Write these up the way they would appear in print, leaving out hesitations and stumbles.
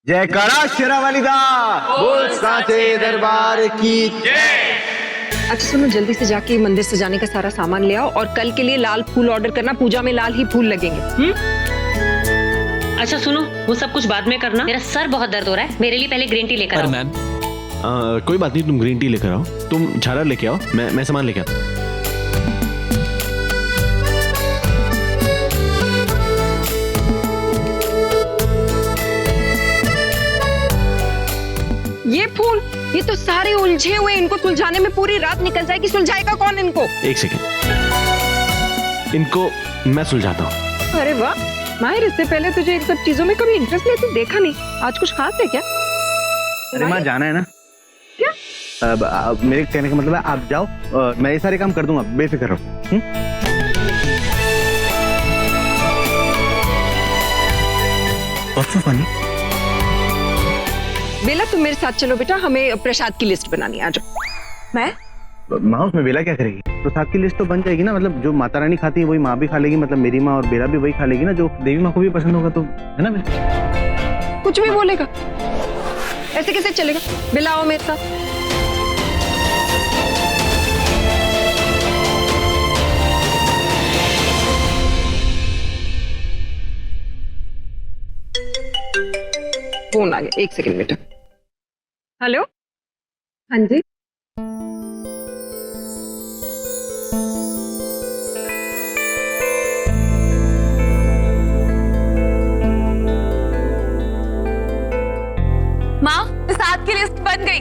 जयकारा शेरावाली दा बोल सांचे दरबार की जय। अच्छा सुनो, जल्दी से जाके मंदिर सजाने का सारा सामान ले आओ और कल के लिए लाल फूल ऑर्डर करना, पूजा में लाल ही फूल लगेंगे। अच्छा सुनो, वो सब कुछ बाद में करना, मेरा सर बहुत दर्द हो रहा है, मेरे लिए पहले ग्रीन टी लेकर आओ। मैम कोई बात नहीं, तुम ग्रीन टी लेकर आओ, तुम झालर लेके आओ, मैं सामान लेके आता। ये फूल, ये तो सारे उलझे हुए, इनको सुलझाने में पूरी रात निकल जाएगी। सुलझाएगा कौन इनको? एक सेकंड, इनको मैं सुलझाता हूँ। अरे वाह माहिर, इससे पहले तुझे इन सब चीजों में कभी इंटरेस्ट लेते देखा नहीं, आज कुछ खास है क्या? अरे माँ जाना है ना? क्या? अब मेरे कहने का मतलब है आप जाओ, मैं ये सारे काम कर दूंगा, बेफिक्र रहो। What's so funny? बेला तुम मेरे साथ चलो बेटा, हमें प्रसाद की लिस्ट बनानी है। आ जाओ। मैं माँ उसमें बेला क्या करेगी? प्रसाद की लिस्ट तो बन जाएगी ना, मतलब जो माता रानी खाती है वही माँ भी खा लेगी, मतलब मेरी माँ और बेला भी वही खा लेगी ना, जो देवी माँ को भी पसंद होगा, तो है ना बेला? कुछ भी बोलेगा, ऐसे कैसे चलेगा? बेला आओ मेरे साथ। फोन आ गया, एक सेकंड बेटा। हेलो, हाँ जी। माँ, प्रसाद की लिस्ट बन गई।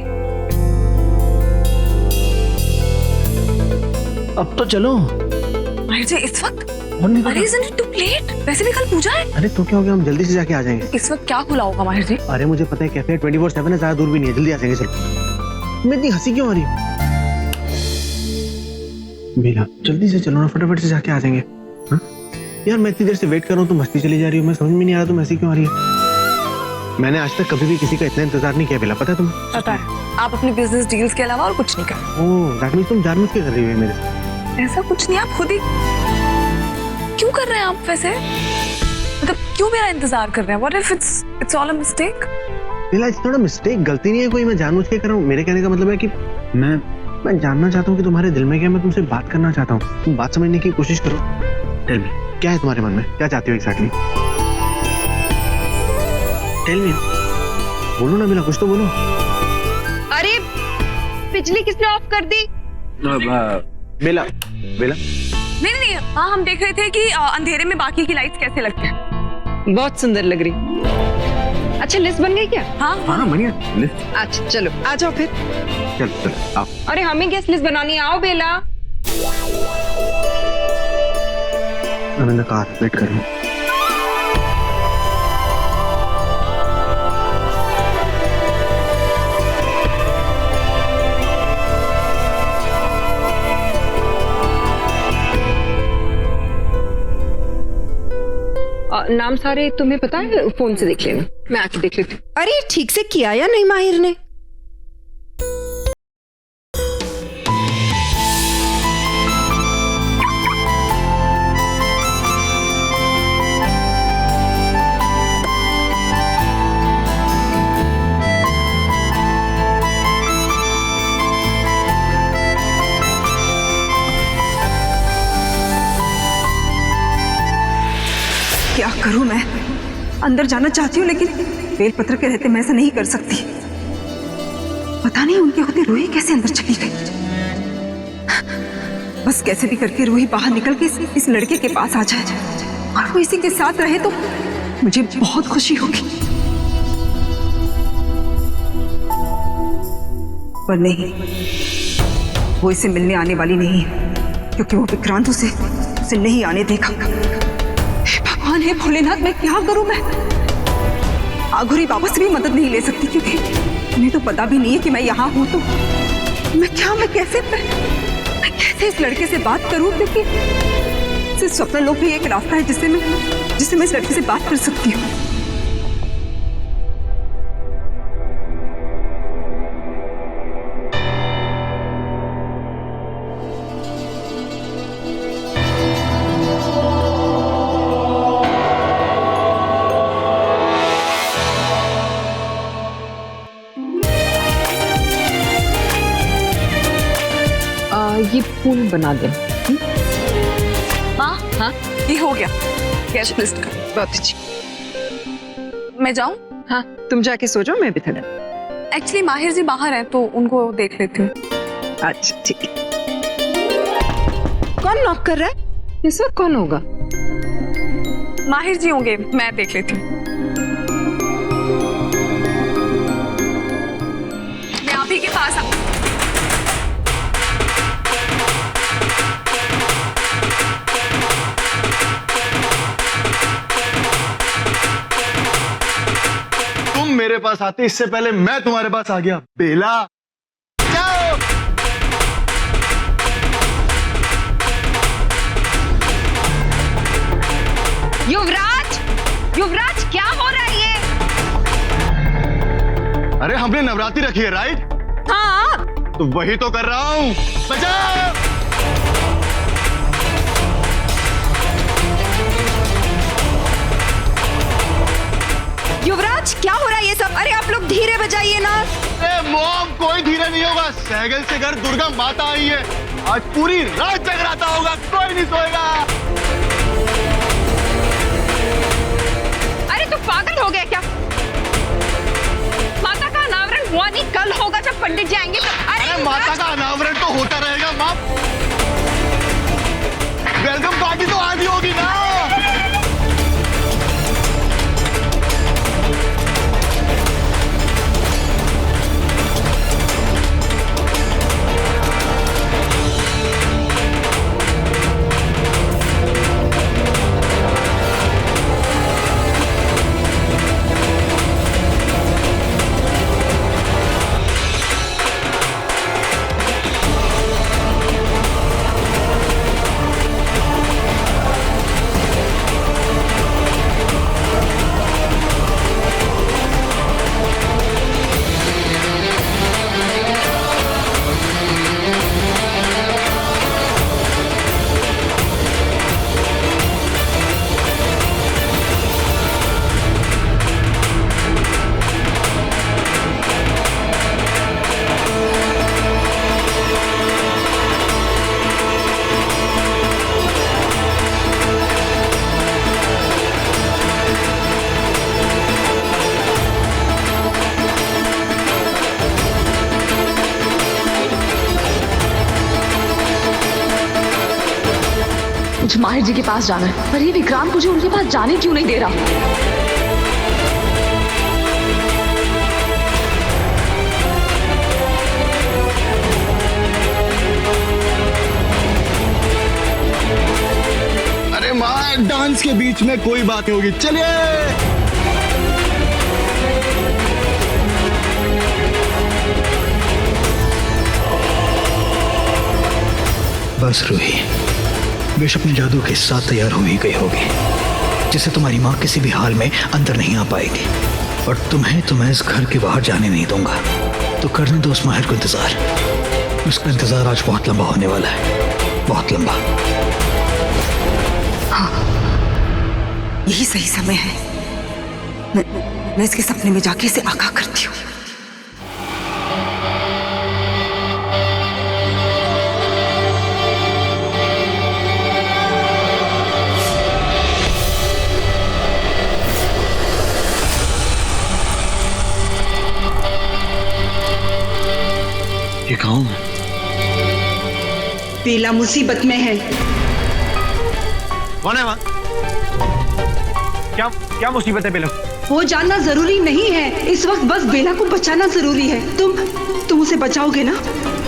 अब तो चलो। माहिर जी इस वक्त? अरे isn't it too late? वैसे भी कल पूजा है। अरे तो क्या हो गया, हम जल्दी से जाके आ जाएंगे। इस वक्त क्या खुला होगा माहिर जी? अरे मुझे पता है कैफे 24/7 है, ज्यादा दूर भी नहीं है, जल्दी आ जाएंगे। चलो। तुम्हें इतनी हंसी क्यों आ रही है? बेला जल्दी से चलो ना, फटाफट से जाके आ जाएंगे। हाँ? यार मैं इतनी देर से वेट कर रहा हूँ, तुम हंसती चली जा रही हो, मैं समझ में नहीं आ रहा तुम हंसी क्यों आ रही है। मैंने आज तक कभी भी किसी का इतना इंतजार नहीं किया बेला, पता है तुम्हें? पता है, आप अपने बिजनेस डील्स के अलावा और कुछ नहीं कर। ओह दैट मींस तुम जानबूझ के कर रही हो मेरे साथ। ऐसा कुछ नहीं, आप खुद ही क्यों कर रहे हैं आप वैसे? मतलब क्यों मेरा इंतजार कर रहे हैं? What if it's all a mistake? Bela it's not a mistake, गलती नहीं है कोई, मैं जानबूझ के कर रहा हूँ। मेरे कहने का मतलब है कि मैं जानना चाहता हूँ कि तुम्हारे दिल में क्या, मैं तुमसे बात करना चाहता हूँ, तुम बात समझने की कोशिश करो। टेल मी, क्या है तुम्हारे मन में, क्या चाहती हो एग्जैक्टली? टेल मी, बोलो ना बेला, कुछ तो बोलो। अरे बिजली किसने ऑफ कर दी? बेला बेला नहीं, हाँ हम देख रहे थे कि अंधेरे में बाकी की लाइट्स कैसे लगते हैं। बहुत सुंदर लग रही। अच्छा लिस्ट बन गई क्या? हाँ हाँ बढ़िया। अच्छा चलो आ जाओ फिर। चलो आओ। अरे हमें गेस्ट लिस्ट बनानी है, आओ बेला। मैं कार वेट कर रहा हूँ। नाम सारे तुम्हें पता है? फोन से देख लेना, मैं आके देख लेती हूँ। अरे ठीक से किया या नहीं माहिर ने? क्या करूं मैं? अंदर जाना चाहती हूँ लेकिन बेलपत्र के रहते मैं ऐसा नहीं कर सकती। पता नहीं उनके होते रूही कैसे अंदर चली गई। बस कैसे भी करके रूही बाहर निकल के इस लड़के के पास आ जाए और वो इसी के साथ रहे तो मुझे बहुत खुशी होगी। पर नहीं, वो इसे मिलने आने वाली नहीं है क्योंकि वो विक्रांत उसे नहीं आने देगा। भगवान है भोलेनाथ, मैं क्या करूं? मैं आघुरी बाबा से भी मदद नहीं ले सकती क्योंकि उन्हें तो पता भी नहीं है कि मैं यहाँ हूं। तो मैं कैसे इस लड़के से बात करूं? क्योंकि स्वप्न लोक भी एक रास्ता है जिससे मैं इस लड़के से बात कर सकती हूँ। फूल बना दे। माँ, हाँ ये हो गया गेस्ट लिस्ट का। बहुत अच्छी। मैं जाऊँ? हाँ तुम जाके सो जाओ, मैं भी थोड़ा। एक्चुअली माहिर जी बाहर हैं तो उनको देख लेती हूँ। अच्छा ठीक है। कौन नॉक कर रहा है इस वक्त? कौन होगा? माहिर जी होंगे, मैं देख लेती हूँ। मैं आप ही के पास तुम मेरे पास आती इससे पहले मैं तुम्हारे पास आ गया। बेला जाओ। युवराज, युवराज क्या हो रहा है ये? अरे हमने नवरात्रि रखी है राइट? हाँ तो वही तो कर रहा हूं। बचाओ। युवराज क्या हो रहा है ये सब? अरे आप लोग धीरे बजाइए ना। अरे मॉम कोई धीरे नहीं होगा। सहगल से घर दुर्गा माता आई है। आज पूरी रात जगराता होगा, कोई नहीं सोएगा। अरे तू पागल हो गया क्या? माता का अनावरण हुआ नहीं, कल होगा जब पंडित जी आएंगे। अरे माता का अनावरण तो होता रहेगा माँ। वेलकम पार्टी तो आज ही होगी ना। मुझे माहिर जी के पास जाना है, पर ये विक्रांत मुझे उनके पास जाने क्यों नहीं दे रहा? अरे माँ डांस के बीच में कोई बात नहीं होगी, चलिए। बस रूही, बेश अपने जादू के साथ तैयार हो ही गई होगी, जिसे तुम्हारी माँ किसी भी हाल में अंदर नहीं आ पाएगी। और तुम्हें तो मैं इस घर के बाहर जाने नहीं दूंगा। तो करने दो उस माहिर को इंतजार। उसका इंतजार आज बहुत लंबा होने वाला है, बहुत लंबा। हाँ, यही सही समय है। मैं इसके सपने में जाके इसे आगाह करती हूँ। ये कौन? बेला मुसीबत में है। कौन है वहाँ? क्या क्या मुसीबत है बेला? वो जानना जरूरी नहीं है, इस वक्त बस बेला को बचाना जरूरी है। तुम उसे बचाओगे ना?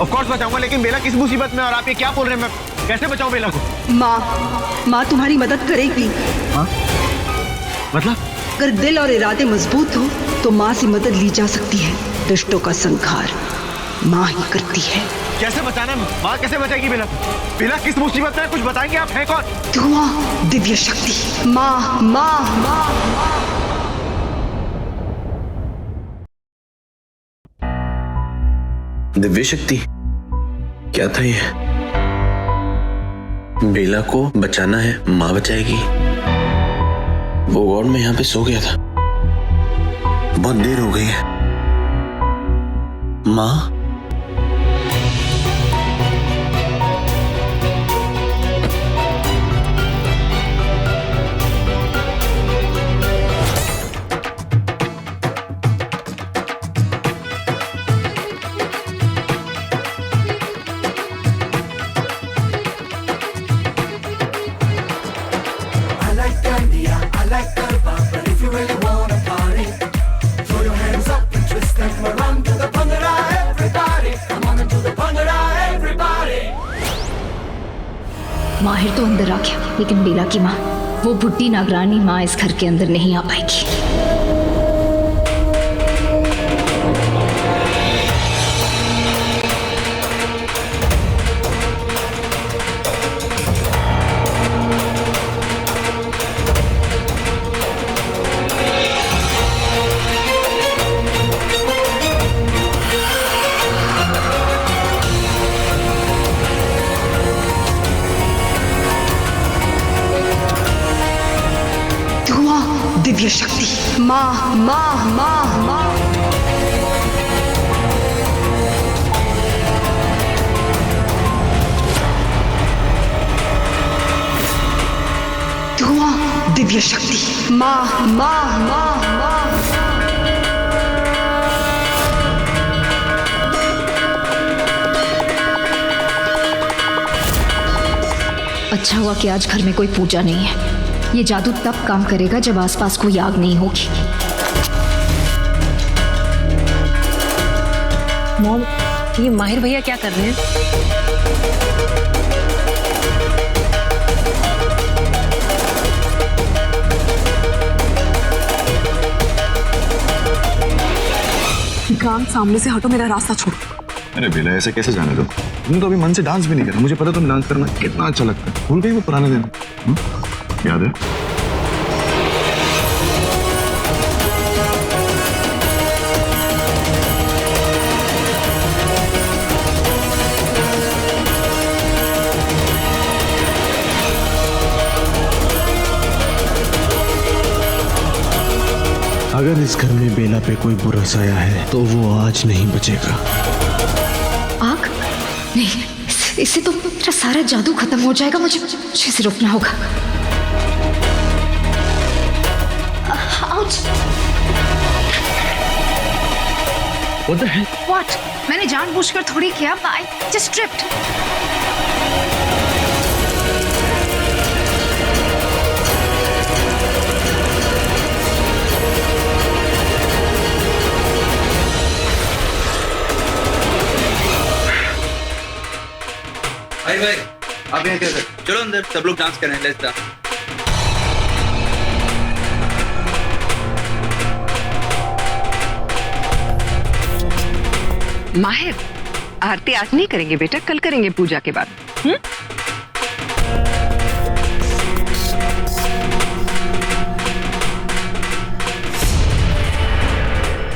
ऑफ कोर्स बचाऊंगा, लेकिन बेला किस मुसीबत में? और आप ये क्या बोल रहे हैं? मैं कैसे बचाऊं बेला को? माँ तुम्हारी मदद करेगी। हाँ? मतलब? अगर दिल और इरादे मजबूत हो तो माँ से मदद ली जा सकती है। दुष्टों का संहार माँ ही करती है। कैसे बचाना है? माँ कैसे बचाएगी बेला? बेला किस मुसीबत में? कुछ बताएंगे आप? है कौन? धुआं, दिव्य शक्ति। माँ माँ माँ दिव्य शक्ति क्या था ये? बेला को बचाना है, माँ बचाएगी। वो वार्ड में यहाँ पे सो गया था, बहुत देर हो गई है। माँ माहिर तो अंदर आ गया, लेकिन बेला की माँ, वो बुड्ढी नागरानी माँ इस घर के अंदर नहीं आ पाएगी। दिव्य शक्ति, माँ माँ माँ माँ। धुआं, दिव्य शक्ति, माँ माँ माँ माँ। अच्छा हुआ कि आज घर में कोई पूजा नहीं है। ये जादू तब काम करेगा जब आसपास कोई आग नहीं होगी। मॉम, ये माहिर भैया क्या कर रहे हैं? विक्रांत, सामने से हटो, मेरा रास्ता छोड़ो। अरे बेला, ऐसे कैसे जाने दो? तुमने तो अभी मन से डांस भी नहीं करा। मुझे पता तुम डांस करना कितना अच्छा लगता है। भूल गई वो पुराने दिन? याद है? अगर इस घर में बेला पे कोई बुरा साया है तो वो आज नहीं बचेगा। आग? नहीं, इससे तो मेरा सारा जादू खत्म हो जाएगा। मुझे इसे रोकना होगा। What the hell? What? मैंने जानबूझकर थोड़ी किया। I just tripped. भाई आप यहाँ क्या कर? चलो अंदर, सब लोग डांस करें। Let's dance. माहिर, आरती आज नहीं करेंगे बेटा, कल करेंगे पूजा के बाद।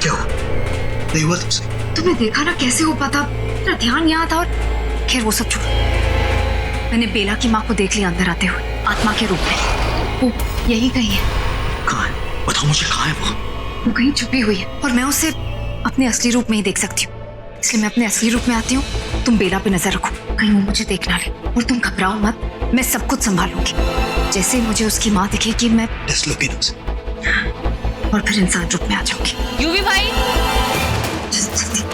क्या हुआ? नहीं हुआ तुमसे? तुमने देखा ना कैसे हो पाता। मेरा ध्यान यहाँ था। और खैर वो सब छोड़ो। मैंने बेला की माँ को देख लिया अंदर आते हुए, आत्मा के रूप में। वो यही कहीं है। कहाँ है? बताओ मुझे, कहाँ है वो? वो कहीं छुपी हुई है और मैं उसे अपने असली रूप में ही देख सकती हूँ। इसलिए मैं अपने असली रूप में आती हूँ। तुम बेला पे नजर रखो, कहीं वो मुझे देख ना ले। और तुम घबराओ मत, मैं सब कुछ संभालूंगी। जैसे ही मुझे उसकी माँ दिखेगी मैं और फिर इंसान रूप में आ जाऊंगी। यूवी भाई, जल्दी।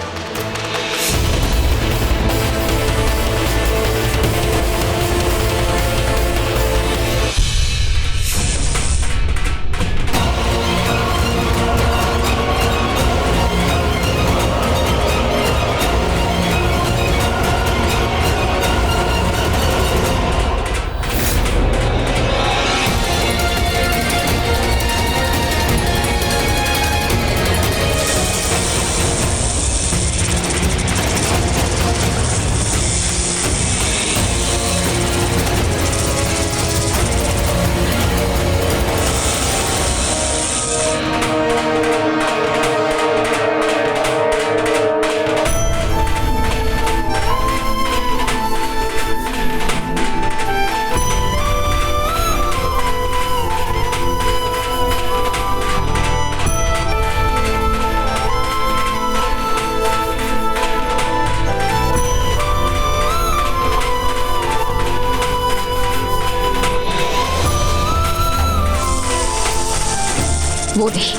वो नहीं।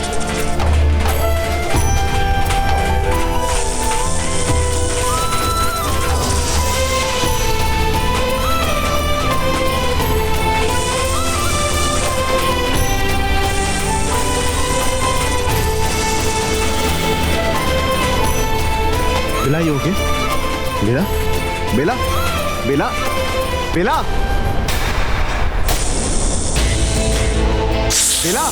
बेला ये ओके? बेला बेला बेला बेला बेला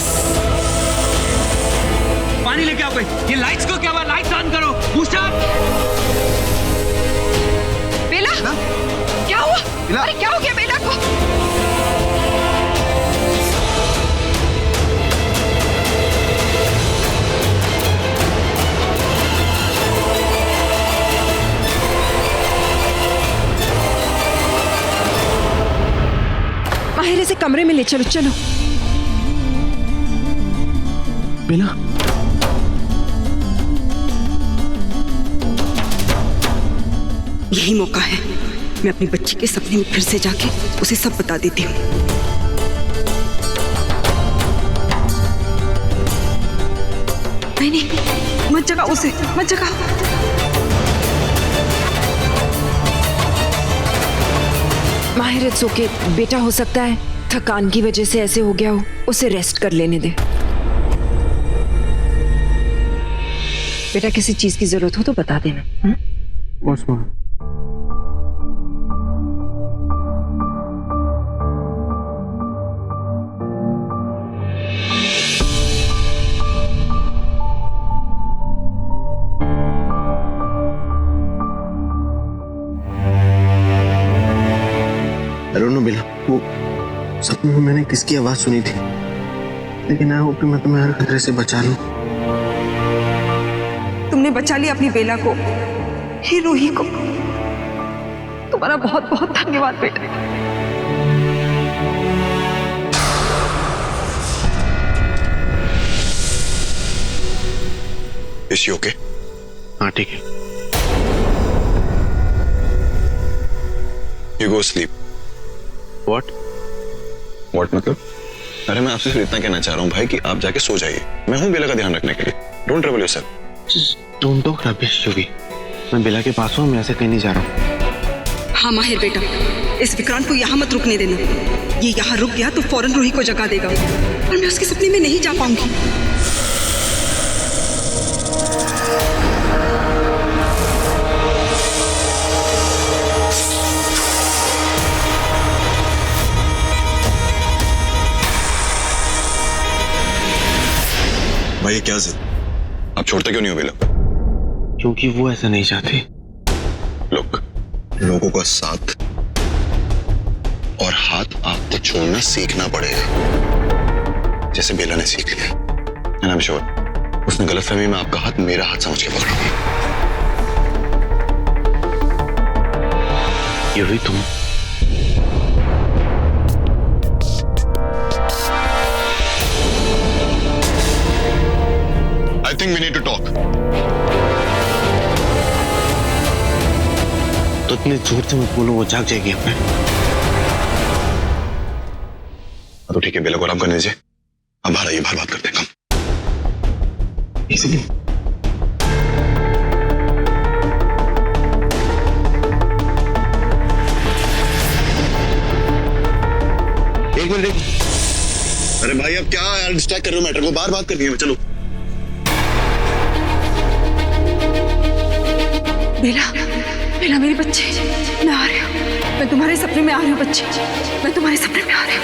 पानी लेके आओ कोई। ये लाइट्स को क्या हुआ? लाइट्स ऑन करो। पूछा बेला क्या हुआ? अरे क्या हो गया बेला को? माहिर से कमरे में ले चलो। चलो बेला यही मौका है, मैं अपनी बच्ची के सपने में फिर से जाके उसे सब बता देती हूँ। नहीं नहीं, मत जगाओ उसे, मत जगाओ। माहिर इट्स ओके बेटा, हो सकता है थकान की वजह से ऐसे हो गया हो, उसे रेस्ट कर लेने दे। बेटा किसी चीज की जरूरत हो तो बता देना। बेला वो सपने में मैंने किसकी आवाज सुनी थी, लेकिन आई होप कि मैं तुम्हें हर खतरे से बचा लूं। तुमने बचा लिया अपनी बेला को, ही रूही को। तुम्हारा बहुत बहुत धन्यवाद बेटा। Is she okay? हाँ ठीक है। You go sleep. What? What मतलब? अरे मैं आपसे सिर्फ इतना कहना चाह रहा हूँ भाई कि आप जाके सो जाइए। मैं हूँ बेला का ध्यान रखने के लिए। Don't trouble yourself. Don't talk rubbish, योगी। मैं बेला के पास हूँ, मैं ऐसे कहीं नहीं जा रहा हूँ। हाँ माहिर बेटा, इस विक्रांत को यहाँ मत रुकने देना। ये यहाँ रुक गया तो फौरन रूही को जगा देगा और मैं उसके सपने में नहीं जा पाऊंगी। भाई ये क्या जिद? आप छोड़ते क्यों नहीं हो बेला? क्योंकि वो ऐसा नहीं चाहती। लोग लोगों का साथ और हाथ आपको छोड़ना सीखना पड़ेगा, जैसे बेला ने सीख लिया। एंड आई एम श्योर उसने गलतफहमी में आपका हाथ मेरा हाथ समझ के पकड़ा। ये भी तुम? I think we need to talk. तो इतने जोर से मत बोलो, वो जाग जाएगी अपने। तो ठीक है, बेला को आराम करने दीजिए। अब बाहर आइए, बाहर बात करते हैं। कम इसीलिए एक मिनट। अरे भाई अब क्या यार, डिस्ट्रैक्ट कर रहे हो मैटर को। बाहर बात करनी है, चलो। बेला, बेला मेरी बच्ची, मैं आ रही हूँ। मैं तुम्हारे सपने में आ रही हूँ बच्ची, मैं तुम्हारे सपने में आ रही हूँ।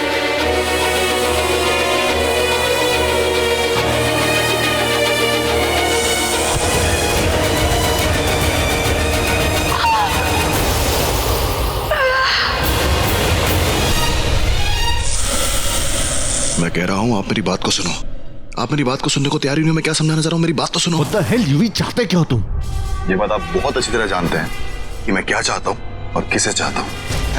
मैं कह रहा हूँ आप मेरी बात को सुनो। आप मेरी बात को सुनने को तैयार ही नहीं हो। मैं क्या समझाना चाह रहा हूँ, मेरी बात तो सुनो। What the hell, यूवी चाहते क्या हो तुम? ये बात आप बहुत अच्छी तरह जानते हैं कि मैं क्या चाहता हूँ और किसे चाहता हूँ।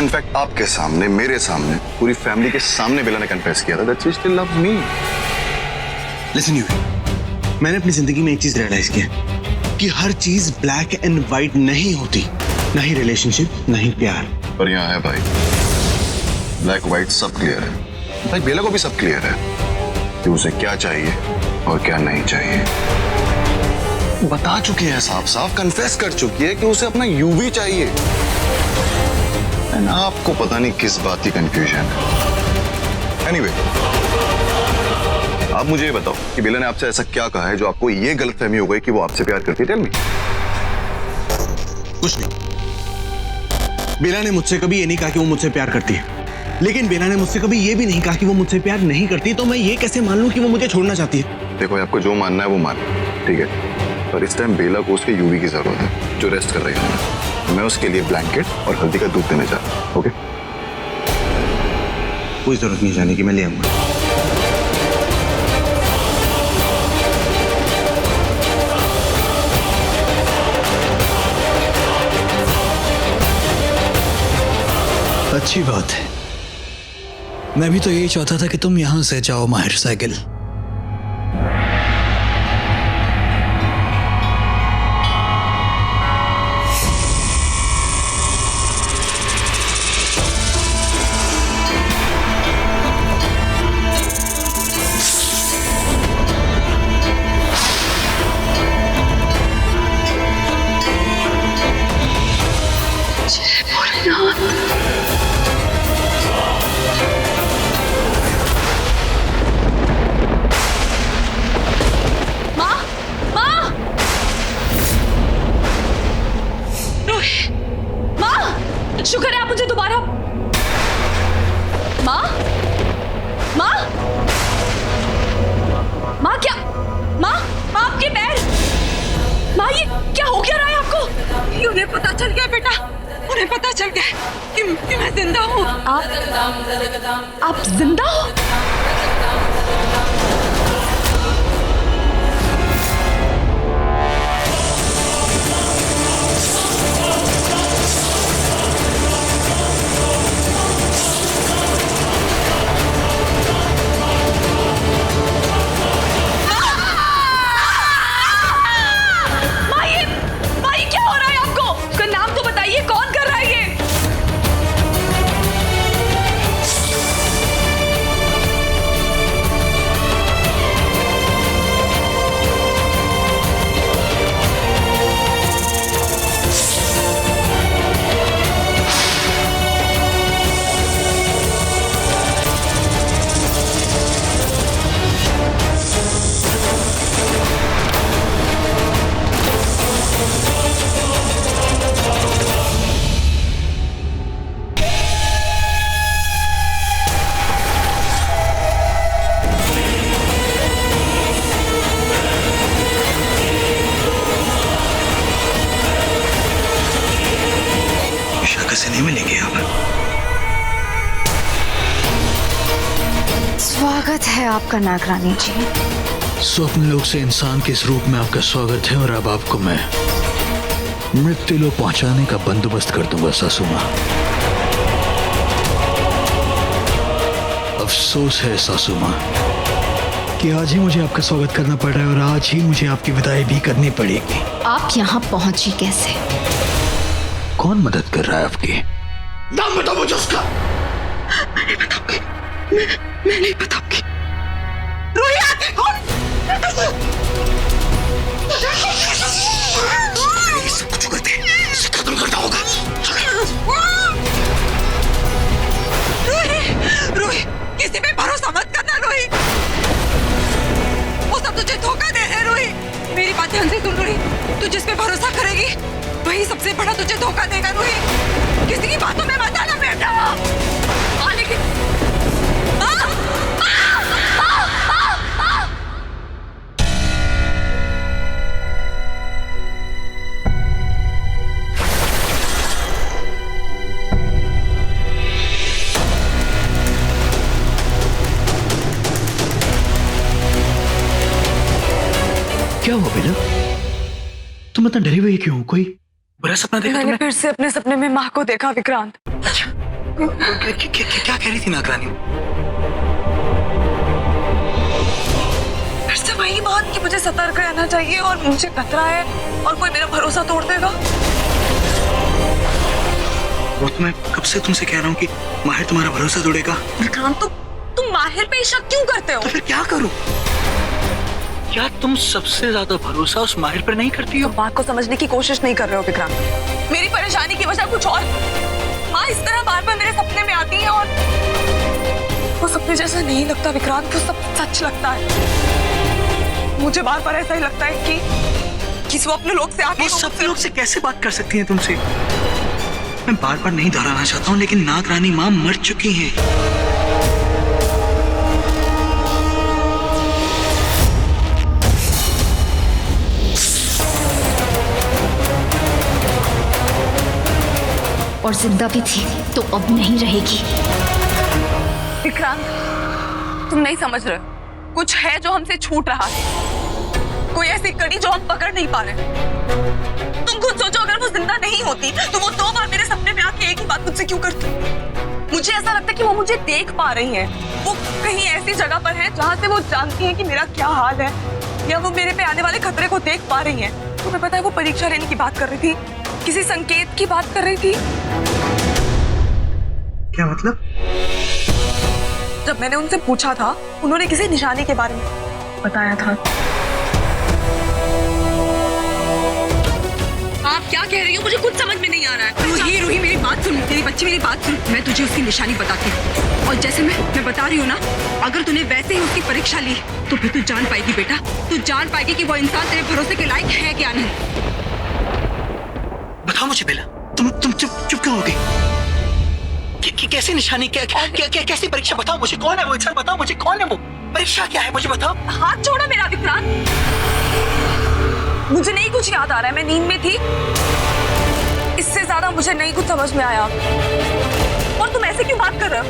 इनफैक्ट आपके सामने, मेरे सामने, पूरी फैमिली के सामने बेला ने कन्फेस किया था that she still loves me. Listen UV, मैंने अपनी जिंदगी में एक चीज रियलाइज किया कि हर चीज ब्लैक एंड व्हाइट नहीं होती, ना ही रिलेशनशिप, ना ही प्यार। पर यहाँ है भाई, ब्लैक व्हाइट सब क्लियर है। भाई बेला को भी सब क्लियर है कि उसे क्या चाहिए और क्या नहीं चाहिए। बता चुकी है, साफ साफ कन्फेस कर चुकी है कि उसे अपना यूवी चाहिए। एंड आपको पता नहीं किस बात की कंफ्यूजन है। एनीवे, आप मुझे ये बताओ कि बेला ने आपसे ऐसा क्या कहा है जो आपको ये गलतफहमी हो गई कि वो आपसे प्यार करती है? Tell me. कुछ नहीं। बेला ने मुझसे कभी ये नहीं कहा कि वो मुझसे प्यार करती है, लेकिन बेला ने मुझसे कभी ये भी नहीं कहा कि वो मुझसे प्यार नहीं करती, तो मैं ये कैसे मान लूं कि वो मुझे छोड़ना चाहती है? देखो, आपको जो मानना है वो मान, ठीक है, पर इस टाइम बेला को उसके यूवी की जरूरत है जो रेस्ट कर रही है। मैं उसके लिए ब्लैंकेट और हल्दी का दूध देने जा रहा हूँ। ओके? कोई जरूरत नहीं जाने की, मैं ले आऊंगा। अच्छी बात है, मैं भी तो यही चाहता था कि तुम यहां से जाओ माहिर साइकिल। शुक्र है आप मुझे दोबारा। माँ, माँ, माँ क्या? माँ, माँ आपके पैर। माँ ये क्या हो क्या रहा है आपको? उन्हें पता चल गया बेटा, उन्हें पता चल गया कि मैं जिंदा हूँ। आप जिंदा हो? से नहीं मिलेंगे आप। स्वागत है आपका नागरानी जी। स्वप्न लोक से इंसान के इस रूप में आपका स्वागत है, और अब आपको मैं मृत्यु लोक पहुंचाने का बंदोबस्त कर दूंगा सासू मां। अफसोस है सासू मां कि आज ही मुझे आपका स्वागत करना पड़ रहा है, और आज ही मुझे आपकी विदाई भी करनी पड़ेगी। आप यहाँ पहुंची कैसे? कौन मदद कर रहा है आपकी? नाम बताओ मुझे उसका। मैं नहीं बताऊंगी, मैं नहीं बताऊंगी। रोही आते कौन? सब कुछ करते हैं, इसे खत्म करना होगा। रोही, किसी पे भरोसा मत करना रोही, वो सब तुझे धोखा दे रहे हैं रोही। मेरी बात ध्यान से सुन रोही, तू जिस पे भरोसा करेगी वही सबसे बड़ा तुझे धोखा देगा रोही। किसी की बातों में मत आना बेटा। लेकिन क्या हुआ बेला? तुम इतना डरी हुई क्यों? कोई बुरा सपना देखा तुमने? मैंने फिर से अपने सपने में माँ को देखा विक्रांत। अच्छा, क्या कह रही थी नागरानी? फिर से वही बात कि मुझे सतर्क रहना चाहिए और मुझे खतरा है और कोई मेरा भरोसा तोड़ देगा। वो तो मैं कब से तुमसे कह रहा हूँ कि माहिर तुम्हारा भरोसा तोड़ेगा। विक्रांत तुम माहिर पे शक क्यों करते हो? तो फिर क्या करूं? क्या तुम सबसे ज्यादा भरोसा उस माहिर पर नहीं करती हो? बात को समझने की कोशिश नहीं कर रहे हो विक्रांत। मेरी परेशानी की वजह कुछ और। माँ इस तरह बार बार मेरे सपने में आती है और वो सपने जैसा नहीं लगता विक्रांत, वो सब सच लगता है। मुझे बार बार ऐसा ही लगता है कि प्लीज वो अपने लोग से आके वो सब लोग से कैसे बात कर सकती हैं तुमसे? मैं बार बार नहीं दोहराना चाहता हूँ, लेकिन नागरानी माँ मर चुकी हैं। और जिंदा भी थी तो अब नहीं रहेगी। विक्रांत, तुम नहीं समझ रहे, कुछ है जो हमसे छूट रहा है, कोई ऐसी कड़ी जो हम पकड़ नहीं पा रहे। तुम खुद सोचो, अगर वो जिंदा नहीं होती तो वो 2 बार मेरे सपने में आके एक ही बात मुझसे क्यों करती? मुझे ऐसा लगता है कि वो मुझे देख पा रही हैं। वो कहीं ऐसी जगह पर है जहाँ से वो जानती है कि मेरा क्या हाल है, या वो मेरे पे आने वाले खतरे को देख पा रही हैं। तुम्हें पता है वो परीक्षा लेने की बात कर रही थी, किसी संकेत की बात कर रही थी। क्या मतलब? जब मैंने उनसे पूछा था, उन्होंने किसी निशानी के बारे में बताया था। आप क्या कह रही हो? मुझे कुछ समझ में नहीं आ रहा है। रूही मेरी बात सुन, मेरी बच्ची मेरी बात सुन। मैं तुझे उसकी निशानी बताती हूँ, और जैसे मैं बता रही हूँ ना, अगर तूने वैसे ही उसकी परीक्षा ली तो फिर तू जान पाएगी बेटा, तू जान पाएगी कि वो इंसान तेरे भरोसे के लायक है क्या नहीं। बताओ मुझे बेला, तुम चुप क्यों हो गई? कैसी निशानी, कैसी परीक्षा? बताओ मुझे, कौन है वो इंसान? बताओ मुझे, कौन है वो? परीक्षा क्या है मुझे बताओ। हाथ छोड़ो मेरा विक्रांत, मुझे नहीं कुछ याद आ रहा है, मैं नींद में थी, इससे ज्यादा मुझे नहीं कुछ समझ में आया। और तुम ऐसे क्यों बात कर रहे हो?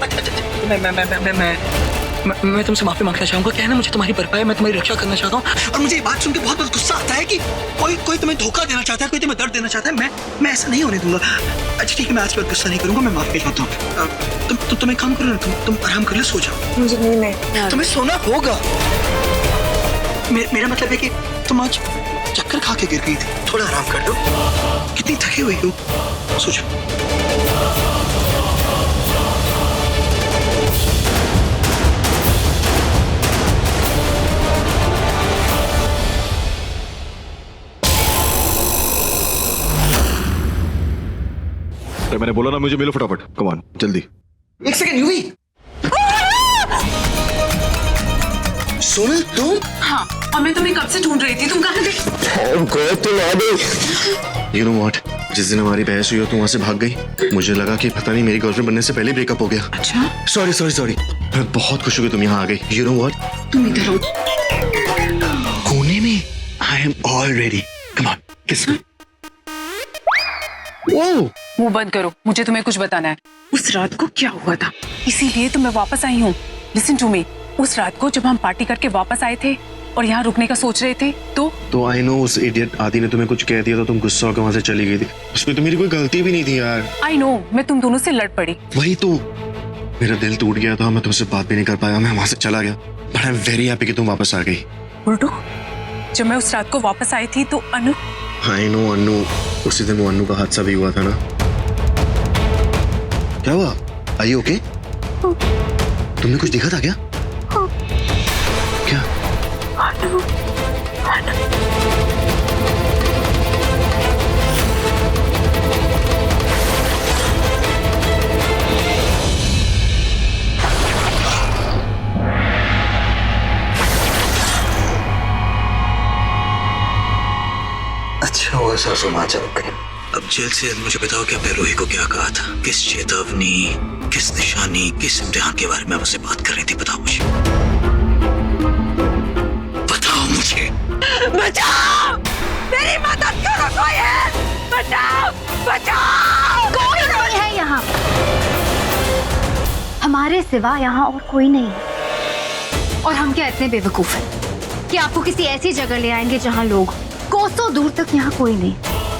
मैं तुमसे माफी मांगना चाहूंगा। क्या है ना, मुझे तुम्हारी भरपाई है, मैं तुम्हारी रक्षा करना चाहता हूँ, और मुझे ये बात सुन के बहुत गुस्सा आता है कि कोई तुम्हें धोखा देना चाहता है, कोई तुम्हें दर्द देना चाहता है। मैं ऐसा नहीं होने दूंगा। अच्छा ठीक है, मैं आज के बाद गुस्सा नहीं करूंगा, मैं माफी चाहता हूँ। तुम एक काम करो ना, तुम आराम कर लो, सो जाओ। मुझे नींद नहीं, तुम्हें सोना होगा। मेरा मतलब है कि तुम आज चक्कर खा के गिर गई थी, थोड़ा आराम कर लो। कितनी थकी हुई हो, सो जाओ। मैंने बोला ना, मुझे मिलो फटाफट, कम ऑन जल्दी। एक सेकंड यूवी, सोनल तुम? हाँ, और मैं तुम्हें कब से ढूंढ रही थी, तुम कहाँ थे? You know what? जिस दिन हमारी बहस हुई हो तुम वहां से भाग गई। मुझे लगा कि पता नहीं मेरी गर्लफ्रेंड बनने से पहले ब्रेकअप हो गया। अच्छा? सॉरी। मैं बहुत खुश हूँ कि तुम यहाँ आ गई। You know what? तुम इधर हो। कोने में। I am all ready. Come on, kiss me. Whoa! मुंह बंद करो, मुझे तुम्हें कुछ बताना है। उस रात को क्या हुआ था, इसीलिए तो मैं वापस आई हूँ। लिसन टू मी, उस रात को जब हम पार्टी करके वापस आए थे और यहाँ रुकने का सोच रहे थे तो आई नो उस इडियट आदि ने तुम्हें कुछ कह दिया तो तुम गुस्सा होकर वहां से चली गई थी। उसमें तो मेरी कोई गलती भी नहीं थी यार। आई नो, मैं तुम दोनों से लड़ पड़ी। वही तो, मेरा दिल टूट गया था, मैं तुमसे बात भी नहीं कर पाया, मैं वहां से चला गया। But I am very happy कि तुम वापस आ गई। उल्टू, जब मैं उस रात को वापस आई थी तो अनु। आई नो अनु, उसी दिन वो अनु का हादसा भी हुआ था ना। क्या हुआ? Are you okay? तुमने कुछ देखा था क्या? क्या? अच्छा हुआ सासू माँ चल गई। अब जल्द से जल्द मुझे बताओ कि आपने रूही को क्या कहा था? किस चेतावनी, किस निशानी, किस इम्तिहान के बारे में आप उससे बात कर रही थी? बताओ मुझे, बताओ मुझे। बचाओ, मेरी मदद करो, कोई है? बचाओ। कोई नहीं है यहाँ, हमारे सिवा यहाँ और कोई नहीं है। और हम क्या इतने बेवकूफ हैं कि आपको किसी ऐसी जगह ले आएंगे जहाँ लोग कोसों दूर तक यहाँ कोई नहीं,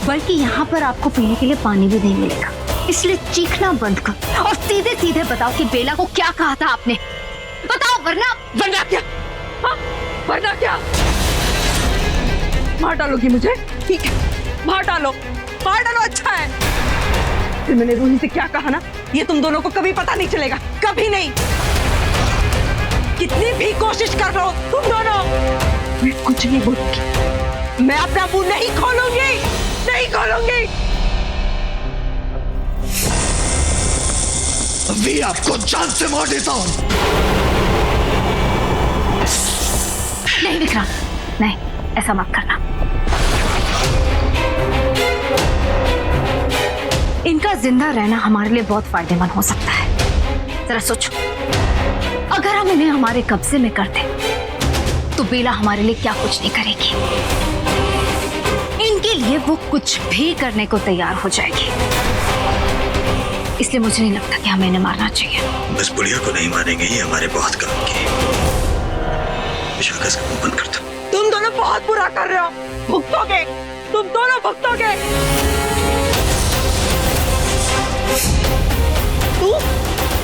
बल्कि यहाँ पर आपको पीने के लिए पानी भी नहीं मिलेगा। इसलिए चीखना बंद कर और सीधे सीधे बताओ कि बेला को क्या कहा था आपने। बताओ, वरना क्या? हाँ? वरना क्या? मार डालोगी मुझे? ठीक है, मार डालो। अच्छा है। फिर मैंने रूही से क्या कहा ना, ये तुम दोनों को कभी पता नहीं चलेगा, कभी नहीं। कितनी भी कोशिश कर लो तुम दोनों, मैं कुछ नहीं बोलूंगी, मैं अपना मुंह नहीं खोलूंगी। अभी आपको जान से मार देता हूं। नहीं विक्रांत, नहीं, ऐसा मत करना। इनका जिंदा रहना हमारे लिए बहुत फायदेमंद हो सकता है। जरा सोचो, अगर हम इन्हें हमारे कब्जे में कर दें तो बेला हमारे लिए क्या कुछ नहीं करेगी। इनके लिए वो कुछ भी करने को तैयार हो जाएगी। इसलिए मुझे नहीं लगता कि हमें इन्हें मारना चाहिए। बस बुढ़िया को नहीं मारेंगे, ये हमारे बहुत काम की। विशाखा इसका मुंह बंद कर दो। तुम दोनों बहुत बुरा कर रहे हो, भुगतोगे, तुम दोनों भुगतोगे।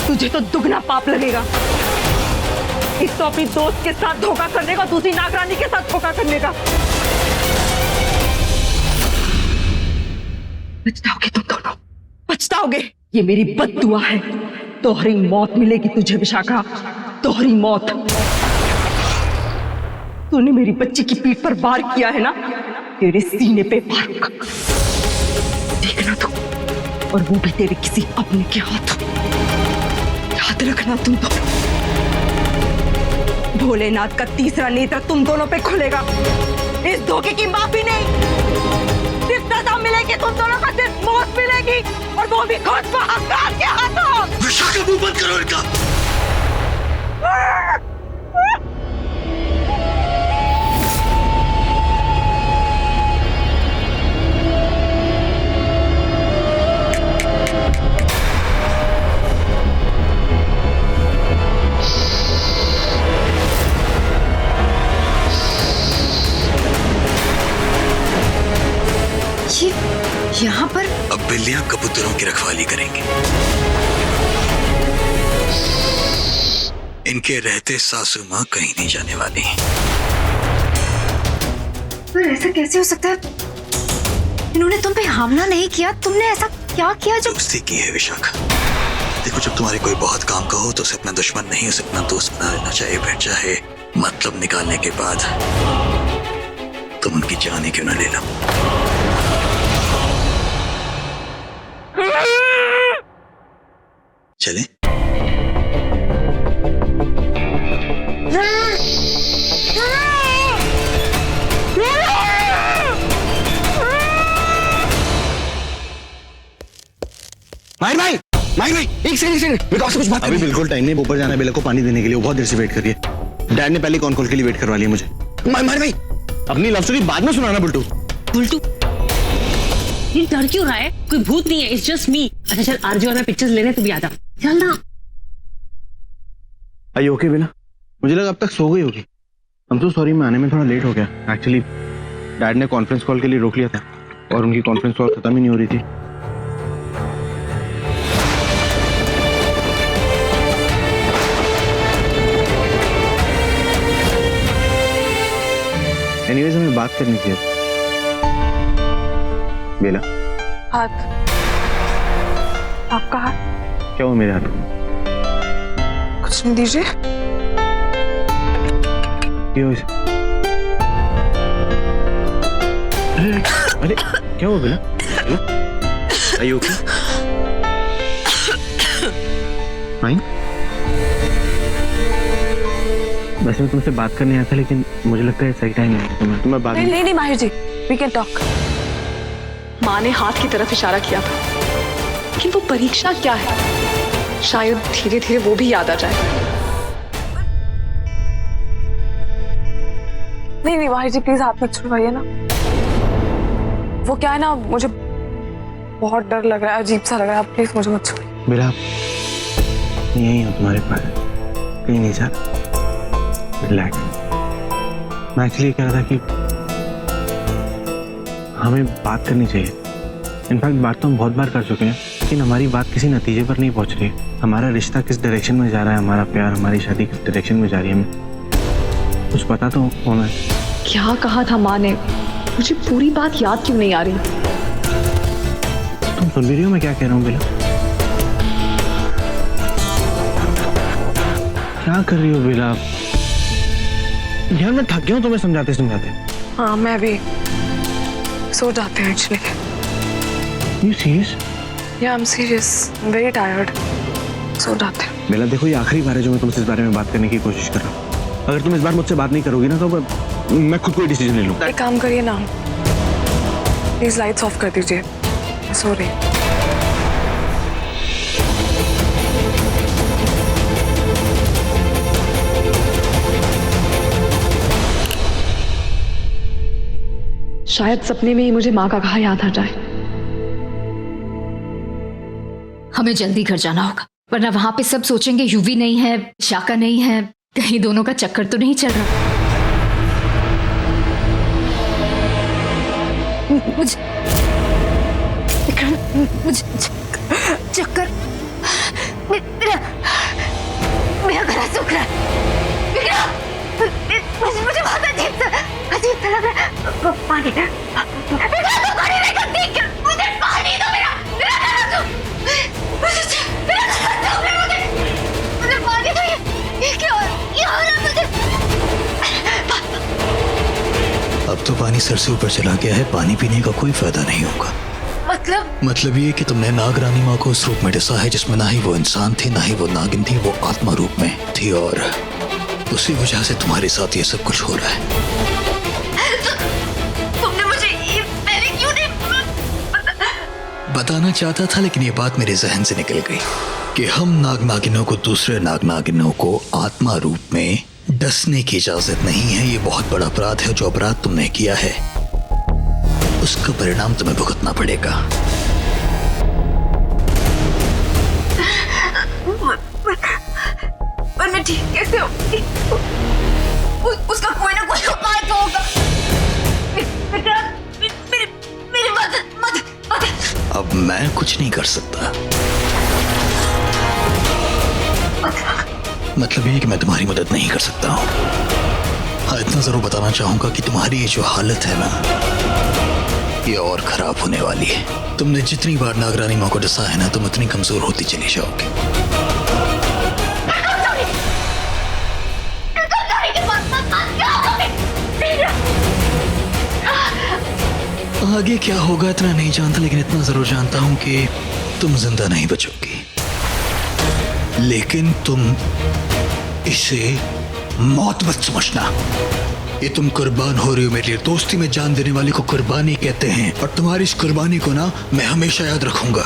तुझे तो दुगना पाप लगेगा। एक तो अपनी दोस्त के साथ धोखा करने का, दूसरी नागरानी के साथ धोखा करने का। पछताओगे तुम दोनों, पछताओगे। ये मेरी बद्दुआ है। तोहरी मौत मिलेगी तुझे विशाखा, तोहरी मौत। तूने मेरी बच्ची की पीठ पर वार किया है ना, तेरे सीने पे वार होगा। देखना तू, और वो भी तेरे किसी अपने के हाथ। याद रखना तुम दोनों। भोलेनाथ का तीसरा नेत्र तुम दोनों पे खुलेगा। इस धोखे की माफी नहीं, सिर्फ सजा मिलेगी तुम दोनों का, सिर्फ मौत मिलेगी, और वो भी खुद महाकाल के हाथों। विशाखा मुंह बंद करो इनका। यहाँ पर अब बिल्लियां कबूतरों की रखवाली करेंगी। इनके रहते सासू माँ कहीं नहीं जाने वाली। पर ऐसा कैसे हो सकता है? इन्होंने तुम पे हमला नहीं किया, तुमने ऐसा क्या किया जो? दोस्ती की है विशाखा। देखो, जब तुम्हारे कोई बहुत काम का हो तो उसे अपना दुश्मन नहीं, उसे अपना दोस्त बना लेना चाहिए। फिर चाहे मतलब निकालने के बाद तुम उनकी जान ही क्यों ना ले लो। चलें? भाई एक सेकंड बेटा, आपसे कुछ बात अभी बिल्कुल टाइम नहीं। ऊपर जाना है बेला को पानी देने के लिए, वो बहुत देर से वेट कर रही है। डैड ने पहले कॉल के लिए वेट करवा लिया मुझे। मार भाई, अपनी लव स्टोरी बाद में सुनाना। बुल्टू ये डर क्यों रहा है? कोई भूत नहीं है, इट्स जस्ट मी। अच्छा चल, आरजू और मैं पिक्चर्स लेने, तू भी आ जा। चल ना। आई ओके बेला? मुझे लगा अब तक सो गई होगी। हम तो सॉरी, मैं आने में थोड़ा लेट हो गया। एक्चुअली डैड ने कॉन्फ्रेंस कॉल के लिए रोक लिया था और उनकी कॉन्फ्रेंस कॉल खत्म ही नहीं हो रही थी। एनीवेज, हमें बात करनी थी बेला। हाथ, आपका हाथ क्या हुआ मेरे हाथ को? कुछ नहीं, दीजिए। अरे क्या हुआ बेला? Are you okay? Fine? वैसे मैं तुमसे बात करने आया था, लेकिन मुझे लगता है सही टाइम है। तुम्हें बात नहीं माहिर जी, वी कैन टॉक। माँ ने हाथ की तरफ इशारा किया था, लेकिन वो परीक्षा क्या है, शायद धीरे धीरे वो भी याद आ जाए। नहीं माहिर जी, प्लीज हाथ मत छुड़वाइए ना। वो क्या है ना, मुझे बहुत डर लग रहा है, अजीब सा लग रहा है। आप प्लीज मुझे मत छुड़वाइए। मेरा यही हो तुम्हारे पास, कहीं नहीं जा। रिलैक्स। मैं एक्चुअली कह रहा था कि हमें बात करनी चाहिए। इनफैक्ट बात तो हम बहुत बार कर चुके हैं, लेकिन हमारी बात किसी नतीजे पर नहीं पहुंच रही है। हमारा रिश्ता किस डायरेक्शन में जा रहा है, हमारा प्यार, हमारी शादी किस डायरेक्शन में जा रही है, हमें कुछ पता तो होना है। क्या कहा था माँ ने? मुझे पूरी बात याद क्यों नहीं आ रही? तुम सुन भी रही हो मैं क्या कह रहा हूँ बेला? क्या कर रही हो बेला? यार मैं थक गया हूँ तुम्हें समझाते समझाते। हाँ, मैं भी सो जाते हैं actually. You serious? Yeah, I'm serious. I'm very tired. सो जाते हैं। बेला देखो, ये आखिरी बार है जो मैं तुमसे इस बारे में बात करने की कोशिश कर रहा हूँ। अगर तुम इस बार मुझसे बात नहीं करोगी ना, तो मैं खुद कोई डिसीजन ले लूँ। एक काम करिए ना, प्लीज लाइट्स ऑफ कर दीजिए। सो रही। शायद सपने में ही मुझे माँ का कहा याद आ जाए। हमें जल्दी घर जाना होगा, वरना वहां पे सब सोचेंगे युवी नहीं है, शाका नहीं है, कहीं दोनों का चक्कर तो नहीं चल रहा। मुझे चक्कर, मेरा गला सूख रहा है, मुझे बहुत अजीब सा लग रहा है। पानी नहीं करती क्या? मुझे पानी दो, मेरा गला सूख, मुझे पानी दो। ये क्या हो रहा है मुझे? अब तो पानी सर से ऊपर चला गया है, पानी पीने का कोई फायदा नहीं होगा। मतलब ये कि तुमने नागरानी माँ को उस रूप में डसा है जिसमें ना ही वो इंसान थी, ना ही वो नागिन थी, वो आत्मा रूप में थी, और उसी वजह से तुम्हारे साथ ये सब कुछ हो रहा है। तुमने मुझे ये पहले क्यों नहीं बताना चाहता था, लेकिन ये बात मेरे जहन से निकल गई कि हम नाग नागिनों को दूसरे नाग नागिनों को आत्मा रूप में डसने की इजाजत नहीं है। ये बहुत बड़ा अपराध है। जो अपराध तुमने किया है उसका परिणाम तुम्हें भुगतना पड़ेगा। पर मैं ठीक कैसे होगी? उसका कोई ना कोई उपाय तो होगा। मेरी मदद। अब मैं कुछ नहीं कर सकता। मतलब ये कि मैं तुम्हारी मदद नहीं कर सकता हूँ। हाँ, इतना जरूर बताना चाहूंगा कि तुम्हारी ये जो हालत है ना, ये और खराब होने वाली है। तुमने जितनी बार नागरानी माँ को डसा है ना, तुम उतनी कमजोर होती चली जाओगी। आगे क्या होगा इतना नहीं जानता, लेकिन इतना जरूर जानता हूं कि तुम जिंदा नहीं बचोगी, लेकिन तुम इसे मौत मत समझना। ये तुम कुर्बान हो रही हो मेरे लिए। दोस्ती में जान देने वाले को कुर्बानी कहते हैं, और तुम्हारी इस कुर्बानी को ना मैं हमेशा याद रखूंगा।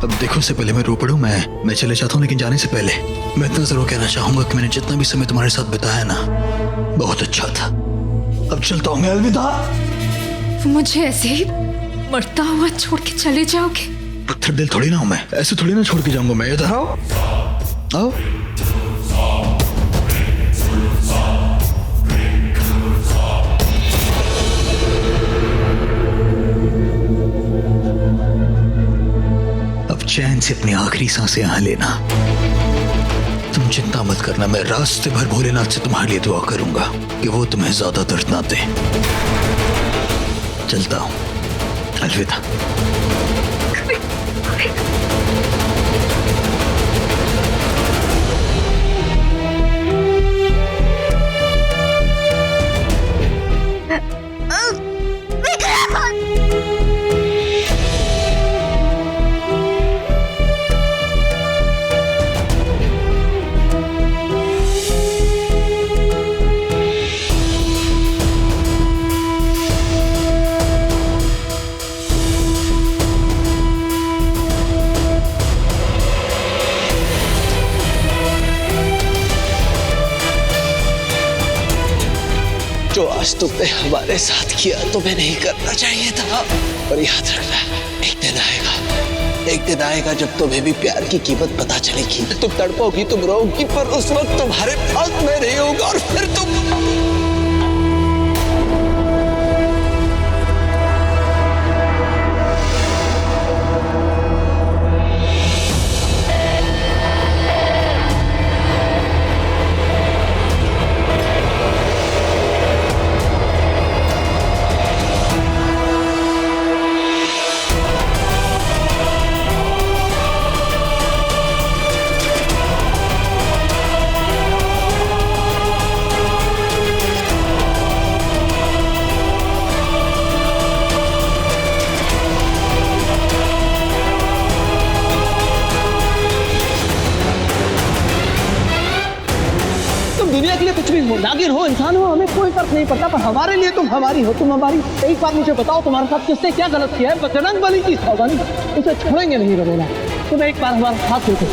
अब देखो, उससे पहले मैं रो पड़ूं, मैं चले जाता हूं, लेकिन जाने से पहले मैं इतना जरूर कहना चाहूंगा कि मैंने जितना भी समय तुम्हारे साथ बिताया ना, बहुत अच्छा था। अब चलता हूं मैं, अलविदा। मुझे ऐसे ही मरता हुआ छोड़ के चले जाओगे? पत्थर दिल थोड़ी ना हूं मैं, ऐसे थोड़ी ना छोड़ के जाऊंगा मैं। इधर आओ, आओ। अब चैन से अपनी आखिरी सांसें यहाँ लेना। तुम चिंता मत करना, मैं रास्ते भर भोलेनाथ से तुम्हारे लिए दुआ करूंगा कि वो तुम्हें ज्यादा दर्द ना दे। चलता हूं, अलविदा। जो आज तुमने हमारे साथ किया तुम्हें नहीं करना चाहिए था। और याद रखना, एक दिन आएगा जब तुम्हें भी प्यार की कीमत पता चलेगी। तुम तड़पोगी, तुम रोगी, पर उस वक्त तुम्हारे पास में नहीं होगा, और फिर तुम दुनिया के लिए कुछ भी हो, नागिन हो, इंसान हो, हमें कोई फर्क नहीं पड़ता, पर हमारे लिए तुम हमारी हो, तुम हमारी। एक बार मुझे बताओ, तुम्हारे साथ किसने क्या गलत किया है? बजरंग बली की सौगंध, उसे छोड़ेंगे नहीं रघुना। तुम एक बार हमारा साथ दो।